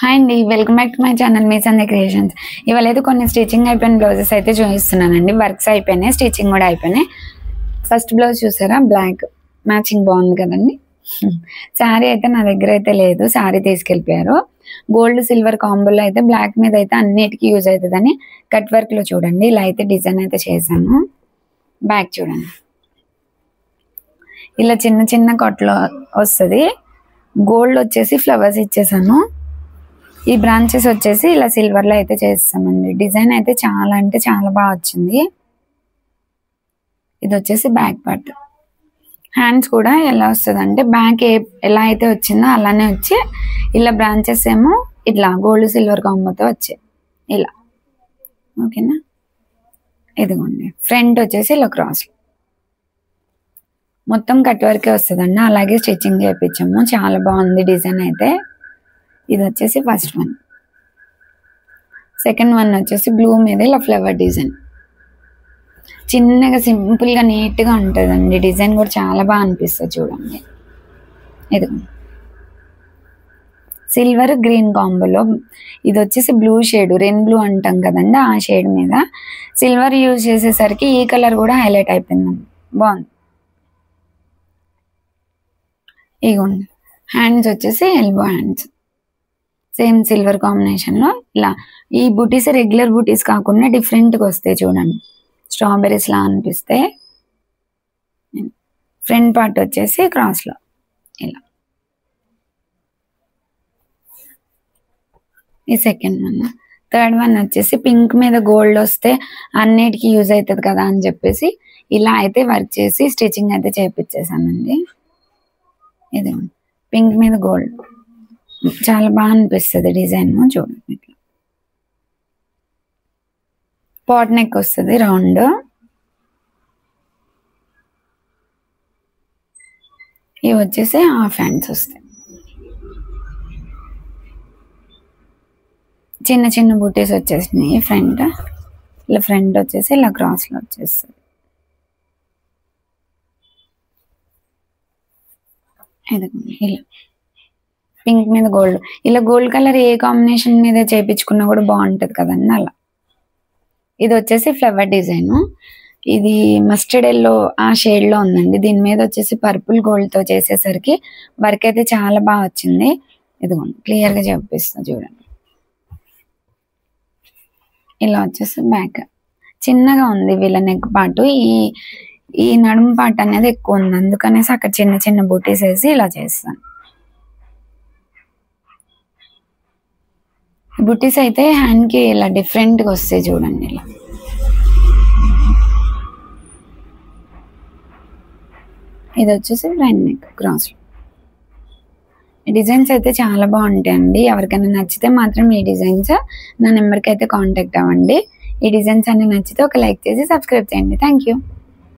Hi అండి, welcome back to my channel me Sandhya creations. ఇవాళ అయితే కొన్ని స్టిచ్చింగ్ అయిపోయిన బ్లౌజెస్ అయితే చూపిస్తున్నానండి. వర్క్స్ అయిపోయినాయి, స్టిచ్చింగ్ కూడా అయిపోయినాయి. ఫస్ట్ బ్లౌజ్ చూసారా, బ్లాక్ మ్యాచింగ్ బాగుంది కదండి. శారీ అయితే నా దగ్గర అయితే లేదు, శారీ తీసుకెళ్ళిపోయారు. గోల్డ్ సిల్వర్ కాంబోలో అయితే బ్లాక్ మీద అయితే అన్నిటికీ యూజ్ అవుతుందని కట్ వర్క్లో చూడండి ఇలా అయితే డిజైన్ అయితే చేశాను. బ్యాక్ చూడండి, ఇలా చిన్న చిన్న కొట్లో వస్తుంది. గోల్డ్ వచ్చేసి ఫ్లవర్స్ ఇచ్చేసాను. ఈ బ్రాంచెస్ వచ్చేసి ఇలా సిల్వర్లో అయితే చేస్తామండి. డిజైన్ అయితే చాలా అంటే చాలా బాగా వచ్చింది. ఇది వచ్చేసి బ్యాక్ పార్ట్. హ్యాండ్స్ కూడా ఎలా వస్తుంది అంటే బ్యాక్ ఎలా అయితే వచ్చిందో అలానే వచ్చి ఇలా బ్రాంచెస్ ఏమో ఇట్లా గోల్డ్ సిల్వర్ కాంబోతో వచ్చాయి ఇలా. ఓకేనా, ఇదిగోండి. ఫ్రంట్ వచ్చేసి ఇలా క్రాస్ మొత్తం కట్ వర్కే వస్తుందండి. అలాగే స్టిచ్చింగ్ చేయించాము, చాలా బాగుంది డిజైన్ అయితే. ఇది వచ్చేసి ఫస్ట్ వన్. సెకండ్ వన్ వచ్చేసి బ్లూ మీద ఇలా ఫ్లవర్ డిజైన్, చిన్నగా సింపుల్గా నీట్గా ఉంటుందండి. డిజైన్ కూడా చాలా బాగా అనిపిస్తుంది చూడండి. ఇది సిల్వర్ గ్రీన్ కాంబోలో, ఇది వచ్చేసి బ్లూ షేడ్, రెయిన్ బ్లూ అంటాం కదండి, ఆ షేడ్ మీద సిల్వర్ యూజ్ చేసేసరికి ఈ కలర్ కూడా హైలైట్ అయిపోయిందండి, బాగుంది. ఇగోండి, హ్యాండ్స్ వచ్చేసి ఎల్బో హ్యాండ్స్, సేమ్ సిల్వర్ కాంబినేషన్లో ఇలా. ఈ బూటీస్ రెగ్యులర్ బూటీస్ కాకుండా డిఫరెంట్గా వస్తాయి చూడండి, స్ట్రాబెర్రీస్ లా అనిపిస్తే. ఫ్రంట్ పార్ట్ వచ్చేసి క్రాస్లో ఇలా. ఈ సెకండ్ వన్. థర్డ్ వన్ వచ్చేసి పింక్ మీద గోల్డ్ వస్తే అన్నిటికీ యూజ్ అవుతుంది కదా అని చెప్పేసి ఇలా అయితే వర్క్ చేసి స్టిచ్చింగ్ అయితే చేయించేసానండి. ఇది పింక్ మీద గోల్డ్ చాలా బాగా అనిపిస్తుంది డిజైన్ చూడండి. ఇట్లా పాట్ నెక్ వస్తుంది రౌండ్. ఇవి వచ్చేసి హాఫ్ హ్యాండ్స్ వస్తాయి, చిన్న చిన్న బూటీస్ వచ్చేసినాయి ఫ్రంట్. ఇలా ఫ్రంట్ వచ్చేసి ఇలా క్రాస్లో వచ్చేస్తుంది. ఇలా పింక్ మీద గోల్డ్, ఇలా గోల్డ్ కలర్ ఏ కాంబినేషన్ మీద చేయించుకున్నా కూడా బాగుంటుంది కదండి అలా. ఇది వచ్చేసి ఫ్లవర్ డిజైన్, ఇది మస్టర్డ్ ఎల్లో ఆ షేడ్లో ఉందండి. దీని మీద వచ్చేసి పర్పుల్ గోల్డ్తో చేసేసరికి వర్క్ అయితే చాలా బాగా వచ్చింది. ఇదిగోండి క్లియర్గా చూపిస్తుంది చూడండి. ఇలా వచ్చేసి బ్యాక్ చిన్నగా ఉంది వీళ్ళ నెక్ పార్ట్, ఈ నడుము పార్ట్ అనేది ఎక్కువ ఉంది, అందుకనేసి అక్కడ చిన్న చిన్న బూటీస్ వేసి ఇలా చేస్తాను. బుటీస్ అయితే హ్యాండ్కి ఇలా డిఫరెంట్గా వస్తాయి చూడండి ఇలా. ఇది వచ్చేసి ఫ్రంట్ నెక్ క్రాస్లో. ఈ డిజైన్స్ అయితే చాలా బాగుంటాయండి. ఎవరికైనా నచ్చితే మాత్రం ఈ డిజైన్స్ నా నెంబర్కి అయితే కాంటాక్ట్ అవ్వండి. ఈ డిజైన్స్ అన్ని నచ్చితే ఒక లైక్ చేసి సబ్స్క్రైబ్ చేయండి. Thank you.